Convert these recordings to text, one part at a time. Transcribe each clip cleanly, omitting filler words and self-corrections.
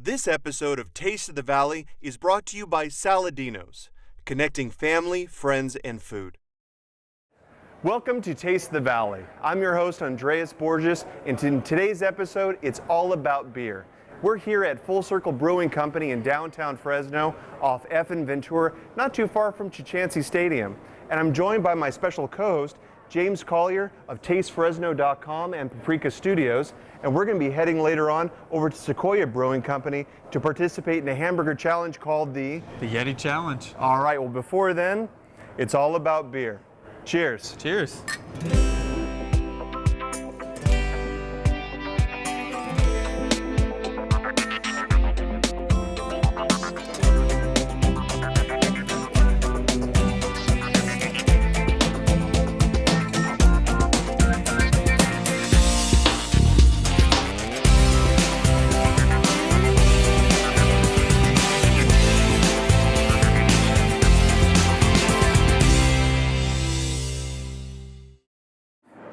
This episode of Taste of the Valley is brought to you by Saladino's, connecting family, friends, and food. Welcome to Taste of the Valley. I'm your host, Andreas Borges, and in today's episode, it's all about beer. We're here at Full Circle Brewing Company in downtown Fresno, off F and Ventura, not too far from Chichancy Stadium. And I'm joined by my special co-host, James Collier of TasteFresno.com and Paprika Studios, and we're going to be heading later on over to Sequoia Brewing Company to participate in a hamburger challenge called the Yeti Challenge. All right, well before then, it's all about beer. Cheers. Cheers.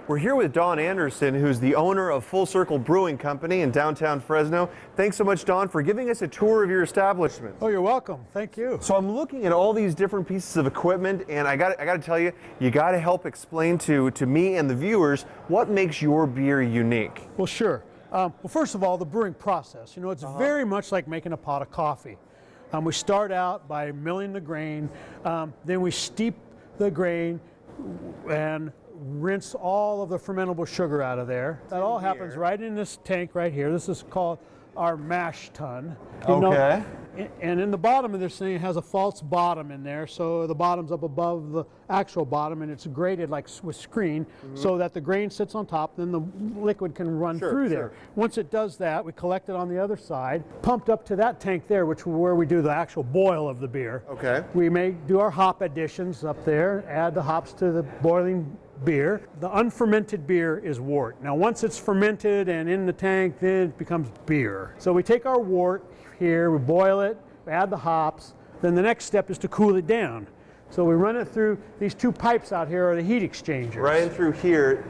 We're here with Don Anderson, who's the owner of Full Circle Brewing Company in downtown Fresno. Thanks so much, Don, for giving us a tour of your establishment. Oh, you're welcome. Thank you. So I'm looking at all these different pieces of equipment, and I got to tell you, you got to help explain to me and the viewers what makes your beer unique. Well, sure. Well, first of all, the brewing process. You know, it's very much like making a pot of coffee. We start out by milling the grain, then we steep the grain and rinse all of the fermentable sugar out of there. That all happens right in this tank right here. This is called our mash tun. Okay. And in the bottom of this thing, it has a false bottom in there, so the bottom's up above the actual bottom, and it's graded like with screen, so that the grain sits on top, then the liquid can run through there. Once it does that, we collect it on the other side, pumped up to that tank there, which is where we do the actual boil of the beer. Okay. We may do our hop additions up there, add the hops to the boiling beer. The unfermented beer is wort. Now once it's fermented and in the tank, then it becomes beer. So we take our wort here, we boil it, we add the hops, then the next step is to cool it down. So we run it through these two pipes out here are the heat exchangers. Right in through here,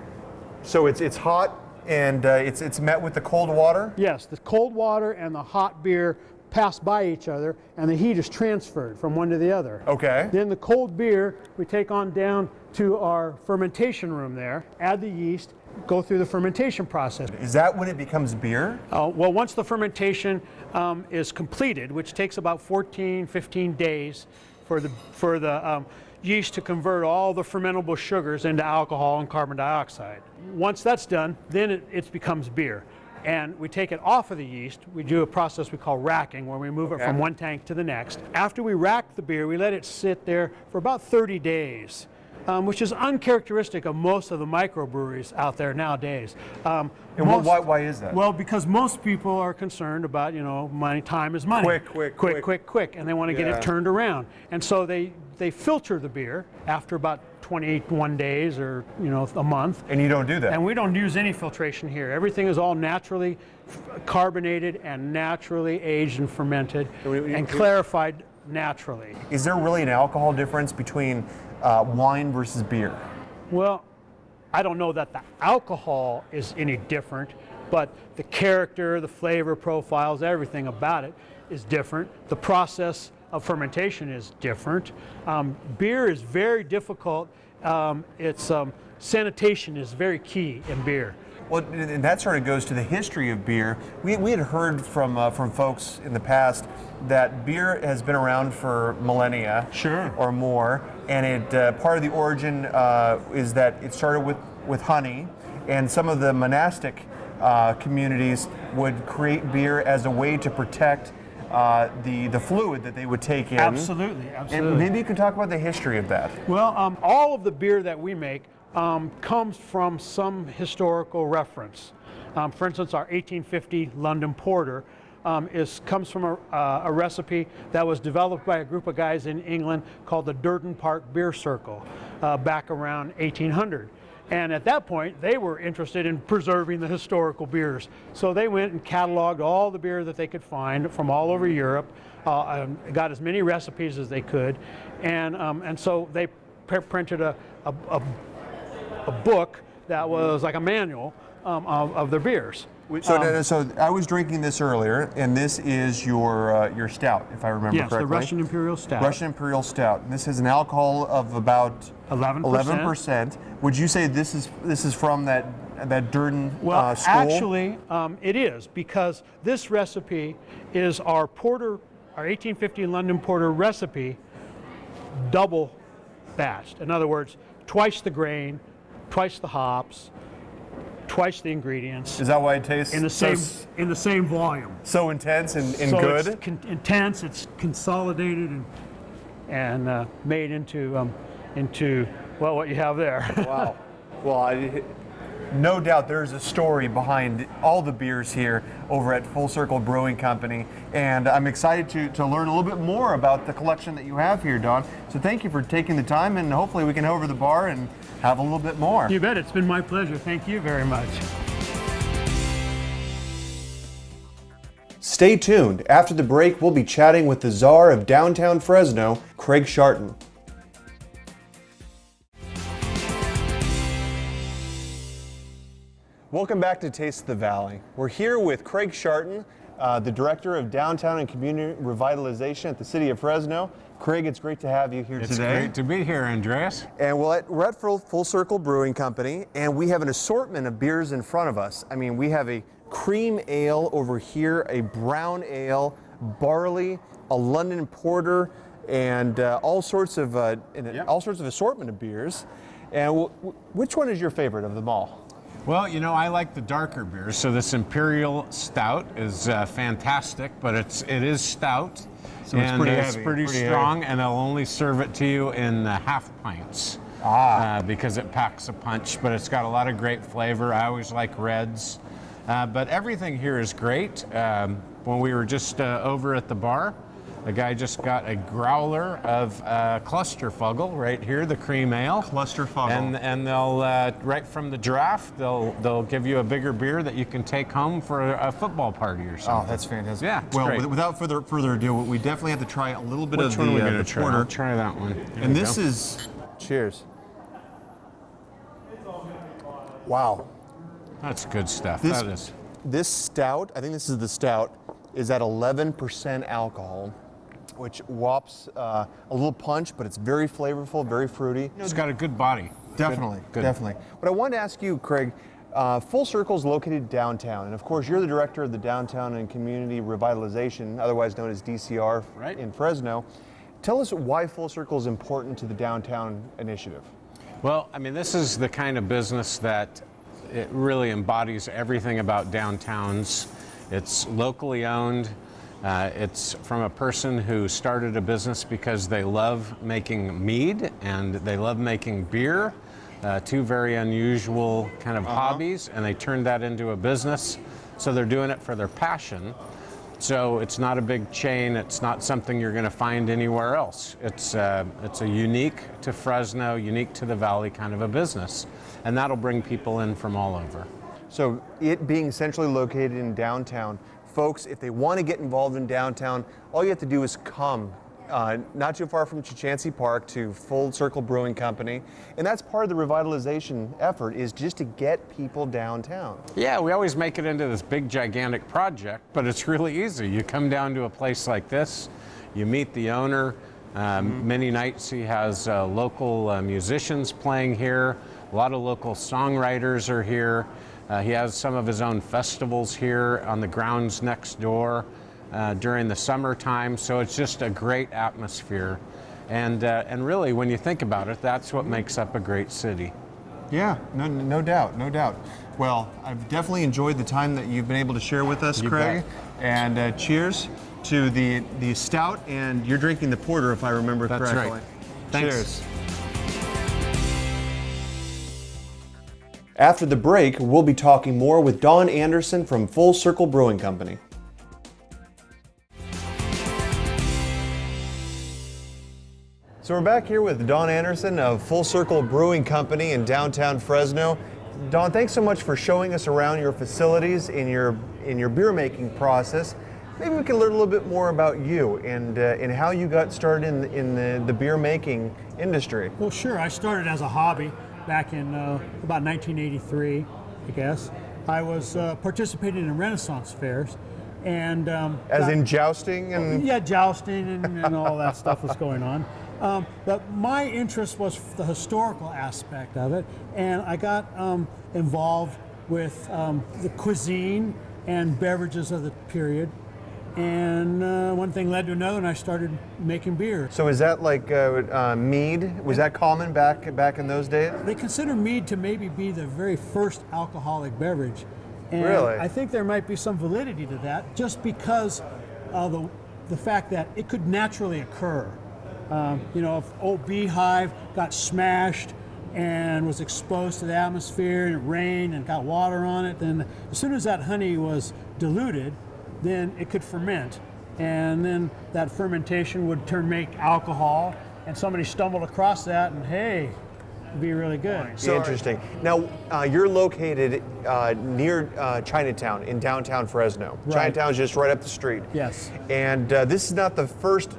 so it's hot and it's met with the cold water? Yes, the cold water and the hot beer pass by each other and the heat is transferred from one to the other. Okay. Then the cold beer we take on down to our fermentation room there, add the yeast, go through the fermentation process. Is that when it becomes beer? Well, once the fermentation is completed, which takes about 14, 15 days for the yeast to convert all the fermentable sugars into alcohol and carbon dioxide. Once that's done, then it becomes beer. And we take it off of the yeast. We do a process we call racking, where we move it from one tank to the next. After we rack the beer, we let it sit there for about 30 days. Which is uncharacteristic of most of the microbreweries out there nowadays. And why is that? Well, because most people are concerned about, you know, money, time is money. Quick, and they want to get it turned around. And so they filter the beer after about 21 days or, you know, a month. And you don't do that? And we don't use any filtration here. Everything is all naturally carbonated and naturally aged and fermented and clarified naturally. Is there really an alcohol difference between wine versus beer? Well, I don't know that the alcohol is any different, but the character, the flavor profiles, everything about it is different. The process of fermentation is different. Beer is very difficult. Sanitation is very key in beer. Well, and that sort of goes to the history of beer. We had heard from folks in the past that beer has been around for millennia or more, and it part of the origin is that it started with honey, and some of the monastic communities would create beer as a way to protect the fluid that they would take in. Absolutely. And maybe you can talk about the history of that. Well, all of the beer that we make comes from some historical reference. For instance, our 1850 London Porter comes from a recipe that was developed by a group of guys in England called the Durden Park Beer Circle back around 1800. And at that point, they were interested in preserving the historical beers. So they went and cataloged all the beer that they could find from all over Europe, got as many recipes as they could, and so they printed a book that was like a manual of their beers. So I was drinking this earlier, and this is your stout, if I remember correctly. Yes, the Russian Imperial Stout. Russian Imperial Stout. This has an alcohol of about 11%. Would you say this is from that Durden Well, school? actually, it is, because this recipe is our porter, our 1850 London Porter recipe, double batched. In other words, twice the grain, twice the hops, twice the ingredients. Is that why it tastes in the same volume? so intense and So good? it's intense. It's consolidated and made into well, what you have there. Wow. Well, no doubt there's a story behind all the beers here over at Full Circle Brewing Company, and I'm excited to learn a little bit more about the collection that you have here, Don. So thank you for taking the time, and hopefully we can head over to the bar and have a little bit more. You bet. It's been my pleasure. Thank you very much. Stay tuned. After the break, we'll be chatting with the czar of downtown Fresno, Craig Sharton. Welcome back to Taste of the Valley. We're here with Craig Sharton, the Director of Downtown and Community Revitalization at the City of Fresno. Craig, it's great to have you here today. It's great to be here, Andreas. And we're at Full Circle Brewing Company, and we have an assortment of beers in front of us. I mean, we have a cream ale over here, a brown ale, barley, a London Porter, and all sorts of assortment of beers. And which one is your favorite of them all? Well, you know, I like the darker beers. So this Imperial Stout is fantastic, but it is stout. So it's pretty it's heavy, pretty pretty strong, and they'll only serve it to you in half pints because it packs a punch. But it's got a lot of great flavor. I always like reds, but everything here is great. When we were just over at the bar, the guy just got a growler of Clusterfuggle right here, the cream ale. Clusterfuggle. And they'll right from the draft, they'll give you a bigger beer that you can take home for a football party or something. Oh, that's fantastic. Yeah, it's well, great. Without further ado, we definitely have to try a little bit Which of one are we going the to try? porter. I'll try that one. There And we this go. is, cheers. Wow. That's good stuff. This- That is. This stout, I think this is the stout, is at 11% alcohol, which whops a little punch, but it's very flavorful, very fruity. It's got a good body. Definitely, Good. definitely. But I wanted to ask you, Craig, Full Circle is located downtown, and of course you're the director of the Downtown and Community Revitalization, otherwise known as DCR, Right. in Fresno. Tell us why Full Circle is important to the downtown initiative. Well, I mean, this is the kind of business that it really embodies everything about downtowns. It's locally owned. It's from a person who started a business because they love making mead and they love making beer, two very unusual kind of hobbies, and they turned that into a business. So they're doing it for their passion. So it's not a big chain. It's not something you're going to find anywhere else. It's a unique to Fresno, unique to the Valley kind of a business, and that'll bring people in from all over. So it being centrally located in downtown, folks, if they want to get involved in downtown, all you have to do is come not too far from Chichancy Park to Full Circle Brewing Company. And that's part of the revitalization effort, is just to get people downtown. Yeah, we always make it into this big gigantic project, but it's really easy. You come down to a place like this, you meet the owner. Many nights he has local musicians playing here. A lot of local songwriters are here. He has some of his own festivals here on the grounds next door during the summertime, so it's just a great atmosphere. And really, when you think about it, that's what makes up a great city. Yeah, no doubt, no doubt. Well, I've definitely enjoyed the time that you've been able to share with us, You Craig. bet. And cheers to the stout, and you're drinking the porter, if I remember That's correctly. right. Thanks. Cheers. After the break, we'll be talking more with Don Anderson from Full Circle Brewing Company. So we're back here with Don Anderson of Full Circle Brewing Company in downtown Fresno. Don, thanks so much for showing us around your facilities in your beer making process. Maybe we can learn a little bit more about you and how you got started in the beer making industry. Well, sure. I started as a hobby back in about 1983, I guess. I was participating in Renaissance fairs, and As in jousting and yeah, jousting and all that stuff was going on. But my interest was the historical aspect of it, and I got involved with the cuisine and beverages of the period. And one thing led to another, and I started making beer. So is that like mead? Was that common back in those days? They consider mead to maybe be the very first alcoholic beverage. And Really? I think there might be some validity to that, just because of the fact that it could naturally occur. If old beehive got smashed and was exposed to the atmosphere and it rained and got water on it, then as soon as that honey was diluted, then it could ferment, and then that fermentation would make alcohol, and somebody stumbled across that, and hey, it'd be really good. Interesting. Now, you're located near Chinatown in downtown Fresno. Right. Chinatown's just right up the street. Yes. And this is not the first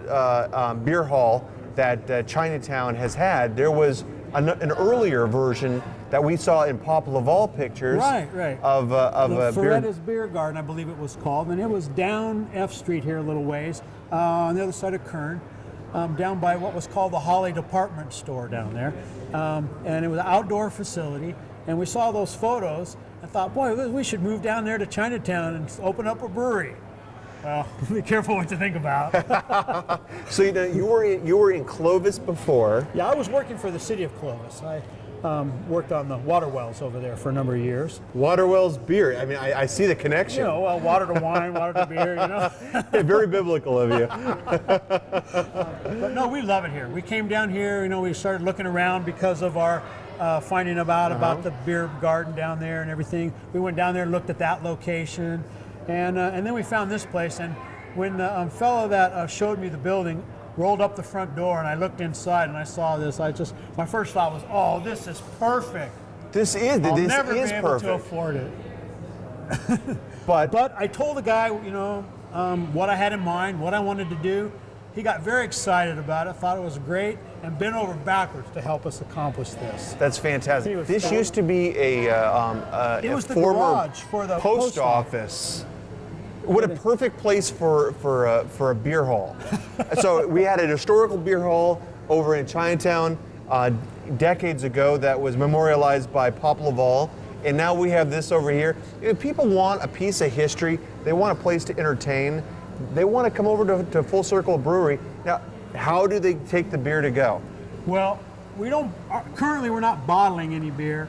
beer hall that Chinatown has had. There was an earlier version that we saw in Pop Laval pictures. Right. Of The a beer. Feretta's Beer Garden, I believe it was called, and it was down F Street here a little ways, on the other side of Kern, down by what was called the Holly Department Store down there. And it was an outdoor facility, and we saw those photos and thought, boy, we should move down there to Chinatown and open up a brewery. Well, be careful what you think about. So you were in Clovis before. Yeah, I was working for the city of Clovis. I worked on the water wells over there for a number of years. Waterwell's beer. I mean, I see the connection. You know, well, water to wine, water to beer, you know. Very biblical of you. But no, we love it here. We came down here, we started looking around because of our finding about the beer garden down there and everything. We went down there and looked at that location, and then we found this place. And when the fellow that showed me the building rolled up the front door and I looked inside and I saw this, my first thought was, oh, this is perfect. I'll never be able to afford it. But I told the guy, what I had in mind, what I wanted to do. He got very excited about it, thought it was great, and bent over backwards to help us accomplish this. That's fantastic. This used to be It was the former garage for the post office. What a perfect place for a beer hall. So we had an historical beer hall over in Chinatown decades ago that was memorialized by Pop Laval, and now we have this over here. If people want a piece of history, they want a place to entertain, they want to come over to Full Circle Brewery. Now, how do they take the beer to go? Well, currently we're not bottling any beer.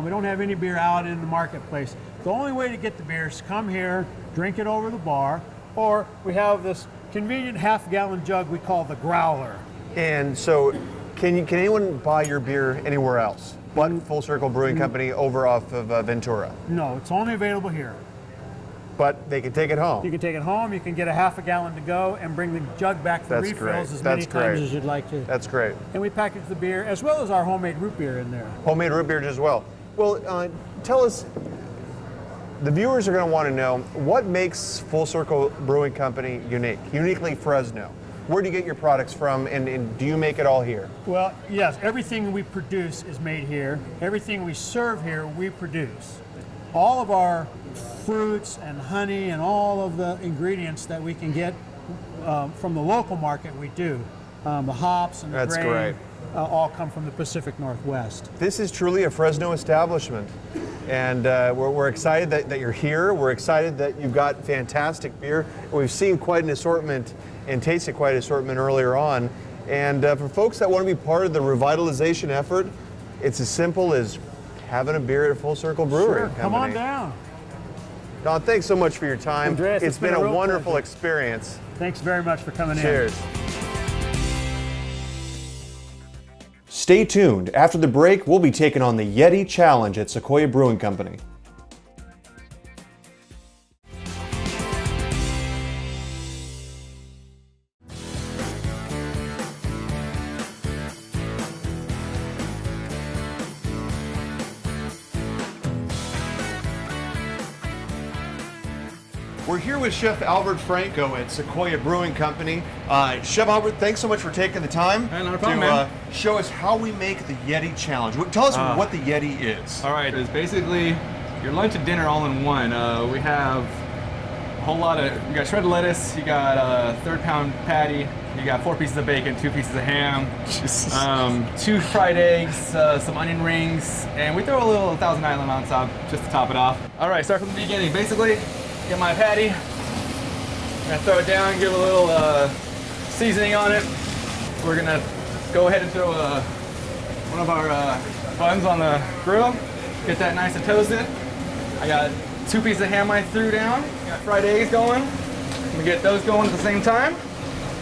We don't have any beer out in the marketplace. The only way to get the beer is to come here, drink it over the bar, or we have this convenient half-gallon jug we call the growler. And so, can anyone buy your beer anywhere else but Full Circle Brewing Company over off of Ventura? No, it's only available here. But they can take it home. You can take it home, you can get a half a gallon to go, and bring the jug back for refills as many times as you'd like to. That's great. And we package the beer, as well as our homemade root beer in there. Homemade root beer as well. Well, tell us, the viewers are going to want to know, what makes Full Circle Brewing Company uniquely Fresno? Where do you get your products from, and do you make it all here? Well, yes, everything we produce is made here. Everything we serve here, we produce. All of our fruits and honey and all of the ingredients that we can get from the local market, we do. The hops and the That's grain great. All come from the Pacific Northwest. This is truly a Fresno establishment, and we're excited that you're here. We're excited that you've got fantastic beer. We've seen quite an assortment and tasted quite an assortment earlier on. And for folks that want to be part of the revitalization effort, it's as simple as having a beer at Full Circle Brewery Company. Come on down. Don, thanks so much for your time. Andreas, it's been a real wonderful pleasure. experience. Thanks very much for coming in. Cheers. Stay tuned. After the break, we'll be taking on the Yeti Challenge at Sequoia Brewing Company. We're here with Chef Albert Franco at Sequoia Brewing Company. Chef Albert, thanks so much for taking the time Not a problem, to man. show us how we make the Yeti Challenge. Tell us what the Yeti is. All right, it's basically your lunch and dinner all in one. We have a whole lot of, you got shredded lettuce, you got a 3-pound patty, you got 4 pieces of bacon, 2 pieces of ham, 2 fried eggs, some onion rings, and we throw a little Thousand Island on top just to top it off. All right, start from the beginning. Basically, get my patty, I'm gonna throw it down, give it a little seasoning on it. We're gonna go ahead and throw one of our buns on the grill, get that nice and toasted. I got 2 pieces of ham I threw down, got fried eggs going. I'm gonna get those going at the same time.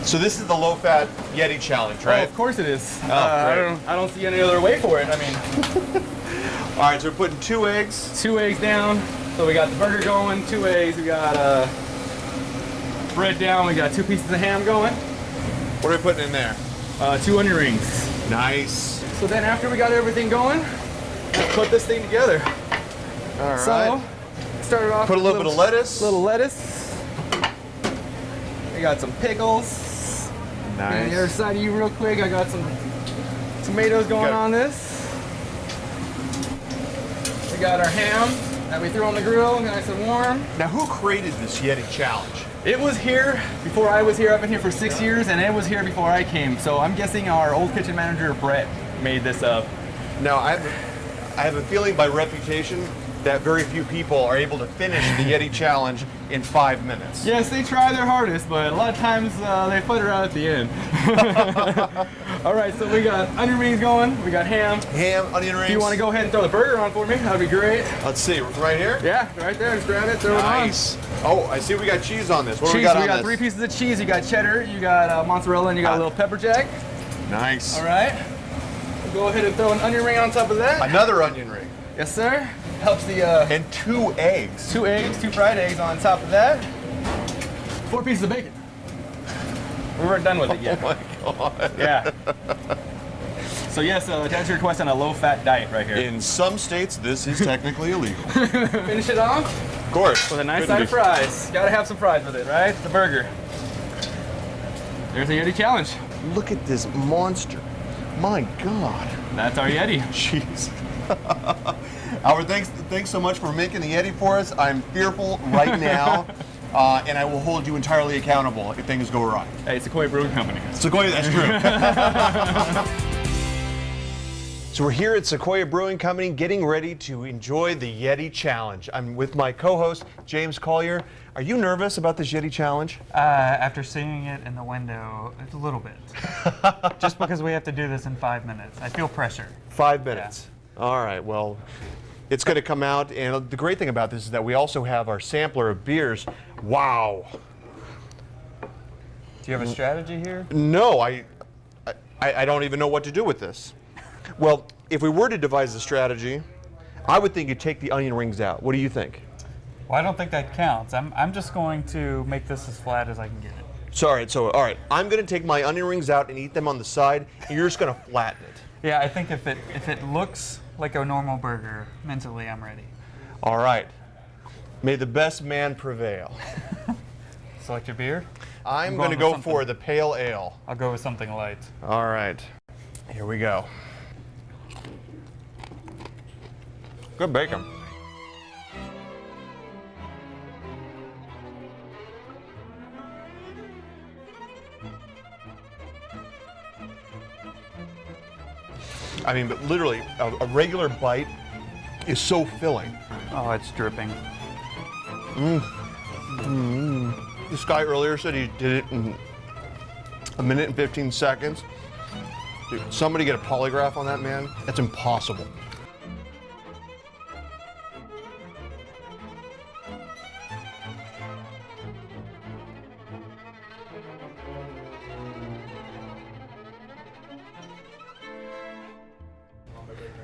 So this is the low-fat Yeti challenge, right? Oh, of course it is. great. I don't see any other way for it. I mean, All right, so we're putting 2 eggs. 2 eggs down. So we got the burger going, 2 eggs. We got bread down. We got 2 pieces of ham going. What are we putting in there? 2 onion rings. Nice. So then after we got everything going, let's put this thing together. All right. So started off Put a with little bit of lettuce. Little lettuce. We got some pickles. And the other side of you real quick, I got some tomatoes going on this. We got our ham that we threw on the grill, nice and warm. Now, who created this Yeti challenge? It was here before I was here. I've been here for 6 years, and it was here before I came. So I'm guessing our old kitchen manager, Brett, made this up. Now, I have a feeling by reputation that very few people are able to finish the Yeti challenge in 5 minutes. Yes, they try their hardest, but a lot of times they put her out at the end. All right, so we got onion rings going. We got ham. Ham, onion rings. If you want to go ahead and throw the burger on for me, that'd be great. Let's see, right here? Yeah, right there. Just grab it, throw Nice. Oh, I see we got cheese on this. What do it on. we got Cheese, on we got this? 3 pieces of cheese. You got cheddar, you got mozzarella, and you got a little pepper jack. Nice. All right. We'll go ahead and throw an onion ring on top of that. Another onion ring. Yes, sir. Helps the And 2 eggs. 2 eggs, 2 fried eggs on top of that. 4 pieces of bacon. We weren't done with it yet. Oh my God. Yeah. So yes, to answer your question, a low-fat diet right here. In some states, this is technically illegal. Finish it off Of course. with a nice side of fries. Gotta have some fries with it, right? The burger. There's the Yeti challenge. Look at this monster. My God. That's our Yeti. Jeez. Albert, thanks so much for making the Yeti for us. I'm fearful right now, and I will hold you entirely accountable if things go wrong. Hey, Sequoia Brewing Company. Sequoia, that's true. So we're here at Sequoia Brewing Company getting ready to enjoy the Yeti Challenge. I'm with my co-host, James Collier. Are you nervous about this Yeti Challenge? After seeing it in the window, it's a little bit. Just because we have to do this in 5 minutes. I feel pressure. 5 minutes. All right, well, it's going to come out, and the great thing about this is that we also have our sampler of beers. Wow. Do you have a strategy here? No, I don't even know what to do with this. Well, if we were to devise a strategy, I would think you'd take the onion rings out. What do you think? Well, I don't think that counts. I'm just going to make this as flat as I can get it. Sorry, all right, I'm going to take my onion rings out and eat them on the side, and you're just going to flatten it. Yeah, I think if it looks like a normal burger, mentally I'm ready. All right. May the best man prevail. Select your beer? I'm going going to with go for something. the pale ale. I'll go with something light. All right. Here we go. Good bacon. I mean, but literally, a regular bite is so filling. Oh, it's dripping. This guy earlier said he did it in 1 minute and 15 seconds. Dude, somebody get a polygraph on that man? That's impossible.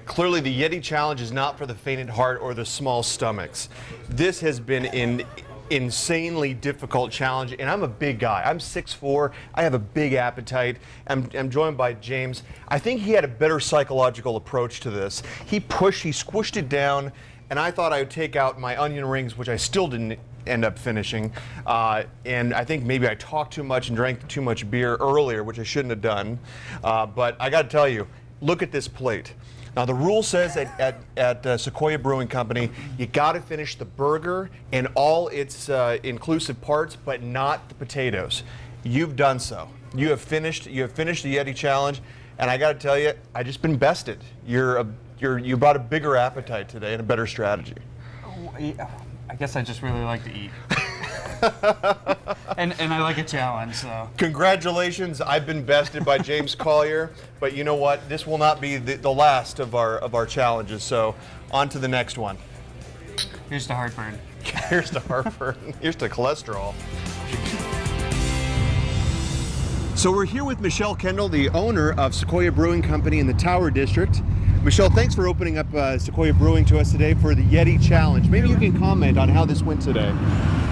Clearly, the Yeti Challenge is not for the faint at heart or the small stomachs. This has been an insanely difficult challenge, and I'm a big guy. I'm 6'4". I have a big appetite. I'm joined by James. I think he had a better psychological approach to this. He squished it down, and I thought I would take out my onion rings, which I still didn't end up finishing. And I think maybe I talked too much and drank too much beer earlier, which I shouldn't have done. But I got to tell you, look at this plate. Now the rule says at Sequoia Brewing Company, you got to finish the burger and all its inclusive parts, but not the potatoes. You've done so. You have finished the Yeti Challenge, and I got to tell you, I just been bested. You brought a bigger appetite today and a better strategy. I guess I just really like to eat. and I like a challenge, so. Congratulations, I've been bested by James Collier, but you know what? This will not be the last of our challenges, so on to the next one. Here's to heartburn. Here's to heartburn. Here's to cholesterol. So we're here with Michelle Kendall, the owner of Sequoia Brewing Company in the Tower District. Michelle, thanks for opening up Sequoia Brewing to us today for the Yeti Challenge. Maybe you can comment on how this went today.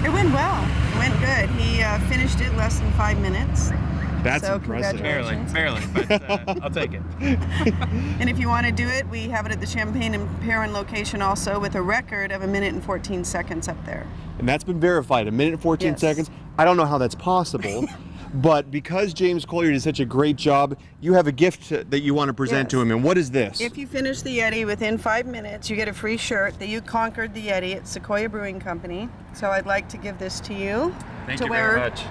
It went well. It went good. He finished it less than 5 minutes. That's so impressive. Congratulations. Barely, but I'll take it. And if you want to do it, we have it at the Champaign and Perrin location also with a record of 1 minute and 14 seconds up there. And that's been verified, 1 minute and 14 Yes. seconds. I don't know how that's possible, but because James Collier did such a great job, you have a gift that you want to present to Yes. him. And what is this? If you finish the Yeti within 5 minutes, you get a free shirt that you conquered the Yeti at Sequoia Brewing Company. So I'd like to give this to you. Thank to you wear. very much.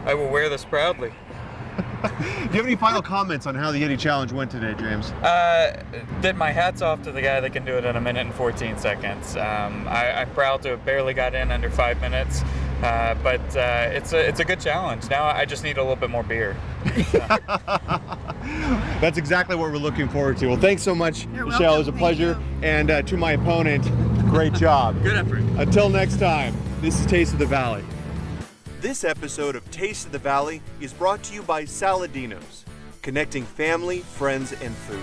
I will wear this proudly. Do you have any final comments on how the Yeti Challenge went today, James? My hat's off to the guy that can do it in 1 minute and 14 seconds. I'm proud to have barely got in under 5 minutes, but it's a good challenge. Now I just need a little bit more beer. That's exactly what we're looking forward to. Well, thanks so much, You're Michelle. It was a welcome. Thank pleasure. And to my opponent, great job. Good effort. Until next time, this is Taste of the Valley. This episode of Taste of the Valley is brought to you by Saladino's, connecting family, friends, and food.